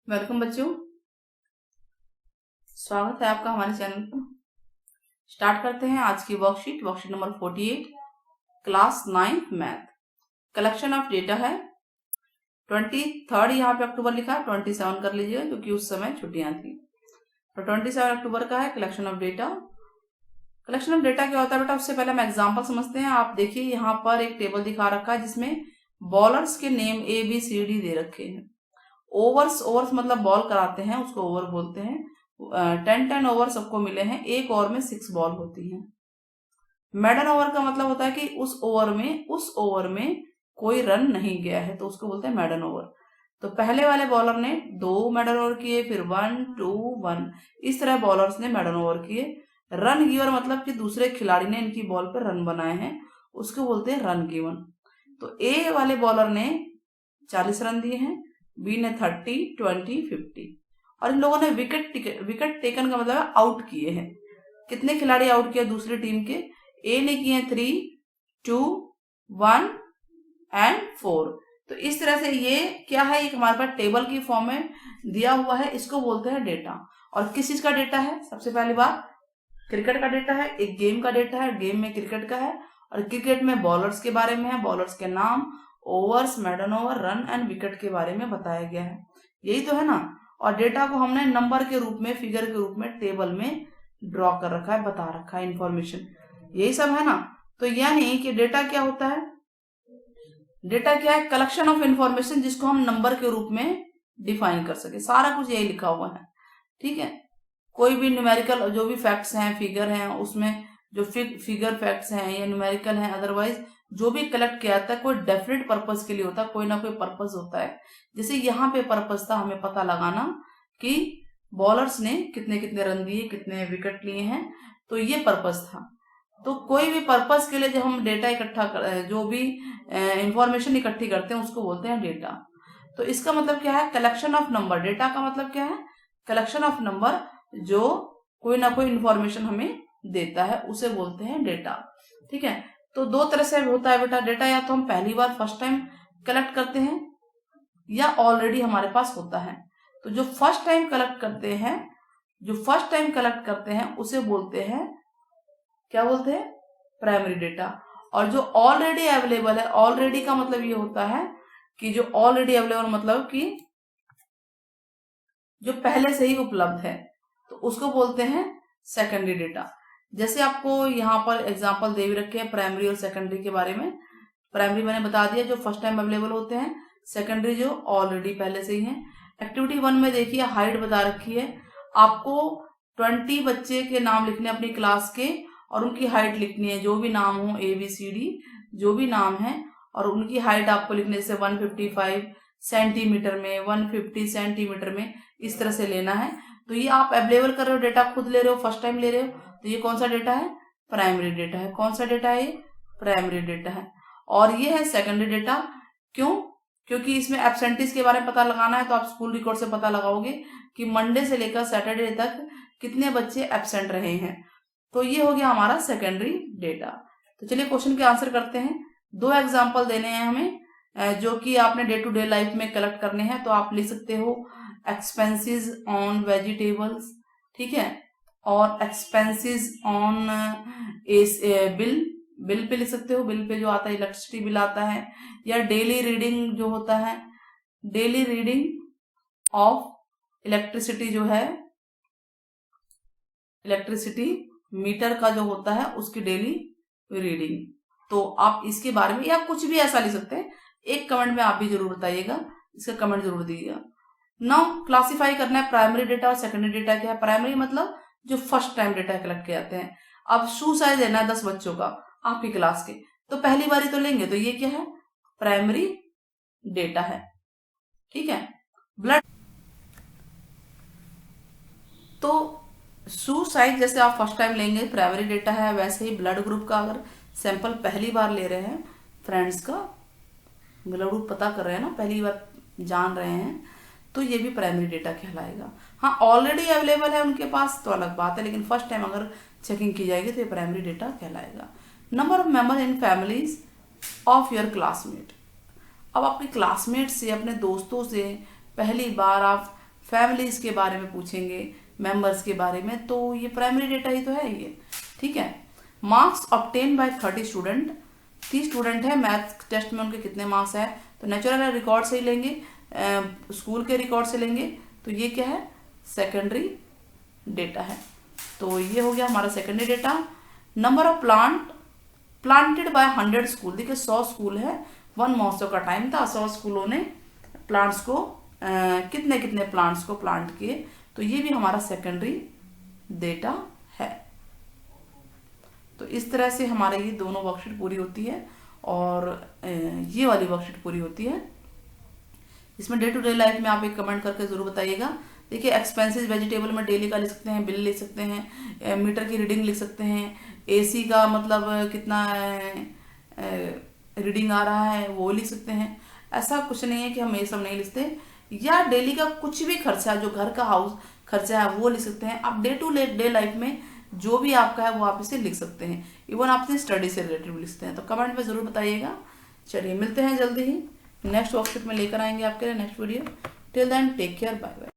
Welcome बच्चों, स्वागत है आपका हमारे चैनल पर। स्टार्ट करते हैं आज की worksheet number 48, class 9 math. Collection of data है 23 यहाँ पे अक्टूबर लिखा है, 27 कर लीजिएगा क्योंकि उस समय छुट्टियां थी। तो 27 अक्टूबर का है collection of data. Collection of data क्या होता है बेटा, उससे पहले हम एग्जाम्पल समझते हैं। आप देखिए यहाँ पर एक टेबल दिखा रखा है जिसमें बॉलर्स के नेम ABCD दे रखे हैं। ओवर्स मतलब बॉल कराते हैं, उसको ओवर बोलते हैं। 10 ओवर सबको मिले हैं, एक ओवर में 6 बॉल होती हैं। मेडन ओवर का मतलब होता है कि उस ओवर में कोई रन नहीं गया है, तो उसको बोलते हैं मेडन ओवर। तो पहले वाले बॉलर ने 2 मेडन ओवर किए, फिर 1 2 1, इस तरह बॉलर्स ने मेडन ओवर किए। रन गिवर मतलब कि दूसरे खिलाड़ी ने इनकी बॉल पर रन बनाए हैं, उसको बोलते हैं रन गिवन। तो ए वाले बॉलर ने 40 रन दिए हैं, बी ने 30 20 50, और इन लोगों ने विकेट टेकन का मतलब आउट किए हैं। कितने खिलाड़ी आउट किए दूसरी टीम के? ए ने किए 3 2 1 एंड 4। तो इस तरह से ये क्या है, एक हमारे पास टेबल की फॉर्म में दिया हुआ है, इसको बोलते हैं डेटा। और किस चीज का डेटा है? सबसे पहली बात क्रिकेट का डेटा है, एक गेम का डेटा है, गेम में क्रिकेट का है, और क्रिकेट में बॉलर्स के बारे में है, बॉलर्स के नाम, overs, maiden over, run and wicket के बारे में बताया गया है। यही तो है ना। और डेटा को हमने नंबर के रूप में, फिगर के रूप में टेबल में ड्रॉ कर रखा है, बता रखा है इंफॉर्मेशन, यही सब है ना। तो यानी कि डेटा क्या होता है? डेटा क्या है? कलेक्शन ऑफ इंफॉर्मेशन जिसको हम नंबर के रूप में डिफाइन कर सके। सारा कुछ यही लिखा हुआ है, ठीक है। कोई भी न्यूमेरिकल जो भी फैक्ट्स हैं, फिगर हैं, उसमें जो फिगर फैक्ट्स हैं या न्यूमेरिकल हैं, अदरवाइज जो भी कलेक्ट किया जाता है कोई डेफिनेट पर्पस के लिए होता है, कोई ना कोई पर्पस होता है। जैसे यहाँ पे पर्पस था हमें पता लगाना कि बॉलर्स ने कितने कितने रन दिए, कितने विकेट लिए हैं, तो ये पर्पस था। तो कोई भी पर्पस के लिए जब हम डेटा इकट्ठा जो भी इंफॉर्मेशन इकट्ठी करते हैं उसको बोलते हैं डेटा। तो इसका मतलब क्या है? Collection of number. डेटा का मतलब क्या है? कलेक्शन ऑफ नंबर, जो कोई ना कोई इंफॉर्मेशन हमें देता है उसे बोलते हैं डेटा, ठीक है। तो दो तरह से होता है बेटा डेटा, या तो हम पहली बार फर्स्ट टाइम कलेक्ट करते हैं या ऑलरेडी हमारे पास होता है। तो जो फर्स्ट टाइम कलेक्ट करते हैं उसे बोलते हैं, क्या बोलते हैं? Primary data. और जो ऑलरेडी अवेलेबल है, ऑलरेडी का मतलब ये होता है कि जो ऑलरेडी अवेलेबल मतलब कि जो पहले से ही उपलब्ध है, तो उसको बोलते हैं सेकेंडरी डेटा। जैसे आपको यहाँ पर एग्जांपल दे भी रखे हैं प्राइमरी और सेकेंडरी के बारे में। प्राइमरी मैंने बता दिया जो फर्स्ट टाइम अवेलेबल होते हैं, सेकेंडरी जो ऑलरेडी पहले से ही है। एक्टिविटी 1 में देखिए हाइट बता रखी है, आपको 20 बच्चे के नाम लिखने अपनी क्लास के, और उनकी हाइट लिखनी है, जो भी नाम हो ABCD जो भी नाम है, और उनकी हाइट आपको लिखने, जैसे 155 सेंटीमीटर में, 150 सेंटीमीटर में, इस तरह से लेना है। तो ये आप अवेलेबल कर रहे हो डेटा, खुद ले रहे हो, फर्स्ट टाइम ले रहे हो, तो ये कौन सा डेटा है? प्राइमरी डेटा है। कौन सा डेटा है? ये प्राइमरी डेटा है। और ये है सेकेंडरी डेटा। क्यों? क्योंकि इसमें एब्सेंटीज के बारे में पता लगाना है, तो आप स्कूल रिकॉर्ड से पता लगाओगे कि मंडे से लेकर सैटरडे तक कितने बच्चे एब्सेंट रहे हैं। तो ये हो गया हमारा सेकेंडरी डेटा। तो चलिए क्वेश्चन के आंसर करते हैं। 2 एग्जाम्पल देने हैं हमें जो कि आपने डे टू डे लाइफ में कलेक्ट करने हैं। तो आप लिख सकते हो एक्सपेंसेस ऑन वेजिटेबल्स, ठीक है, और एक्सपेंसेस ऑन बिल पे लिख सकते हो, बिल पे जो आता है इलेक्ट्रिसिटी बिल आता है, या डेली रीडिंग जो होता है, डेली रीडिंग ऑफ इलेक्ट्रिसिटी जो है, इलेक्ट्रिसिटी मीटर का जो होता है उसकी डेली रीडिंग। तो आप इसके बारे में या कुछ भी ऐसा लिख सकते हैं। एक कमेंट में आप भी जरूर बताइएगा, इसका कमेंट जरूर दीजिएगा। नाउ क्लासिफाई करना है प्राइमरी डेटा और सेकेंडरी डेटा क्या है। प्राइमरी मतलब जो फर्स्ट टाइम डेटा कलेक्ट किए जाते हैं। अब शू साइज देना है 10 बच्चों का आपकी क्लास के, तो पहली बारी तो लेंगे, तो ये क्या है? प्राइमरी डेटा है, ठीक है। ब्लड, तो शू साइज जैसे आप फर्स्ट टाइम लेंगे प्राइमरी डेटा है, वैसे ही ब्लड ग्रुप का अगर सैंपल पहली बार ले रहे हैं, फ्रेंड्स का ब्लड ग्रुप पता कर रहे हैं ना, पहली बार जान रहे हैं, तो ये भी प्राइमरी डेटा कहलाएगा। हाँ, ऑलरेडी अवेलेबल है उनके पास तो अलग बात है, लेकिन फर्स्ट टाइम अगर चेकिंग की जाएगी तो ये प्राइमरी डेटा कहलाएगा। Number of member in families of your classmate. अब अपने क्लासमेट से, अपने दोस्तों से पहली बार आप फैमिलीज के बारे में पूछेंगे, मेंबर्स के बारे में, तो ये प्राइमरी डेटा ही तो है ये, ठीक है। Marks obtain bye 30 student, 30 student है, मैथ टेस्ट में उनके कितने मार्क्स है, तो नेचुरल रिकॉर्ड से ही लेंगे, स्कूल के रिकॉर्ड से लेंगे, तो ये क्या है, सेकेंडरी डेटा है। तो ये हो गया हमारा secondary data. Number of planted by 100 school, देखिए 100 स्कूल है, 1 महोत्सव का टाइम था, 100 स्कूलों ने प्लांट्स को कितने कितने प्लांट्स को प्लांट किए, तो ये भी हमारा सेकेंडरी डेटा है। तो इस तरह से हमारे ये दोनों वर्कशीट पूरी होती है और ये वाली वर्कशीट पूरी होती है। इसमें डे टू डे लाइफ में आप एक कमेंट करके जरूर बताइएगा। देखिए एक्सपेंसेस वेजिटेबल में डेली का लिख सकते हैं, बिल लिख सकते हैं, मीटर की रीडिंग लिख सकते हैं, एसी का मतलब कितना रीडिंग आ रहा है वो लिख सकते हैं। ऐसा कुछ नहीं है कि हम ये सब नहीं लिखते, या डेली का कुछ भी खर्चा जो घर का हाउस खर्चा है वो लिख सकते हैं। आप डे टू डे लाइफ में जो भी आपका है वो आप इसे लिख सकते हैं, इवन आप इसे स्टडी से रिलेटेड लिख सकते हैं। तो कमेंट में जरूर बताइएगा। चलिए मिलते हैं जल्दी ही, नेक्स्ट वर्कशीट में लेकर आएंगे आपके लिए next video. Till then take care, bye bye.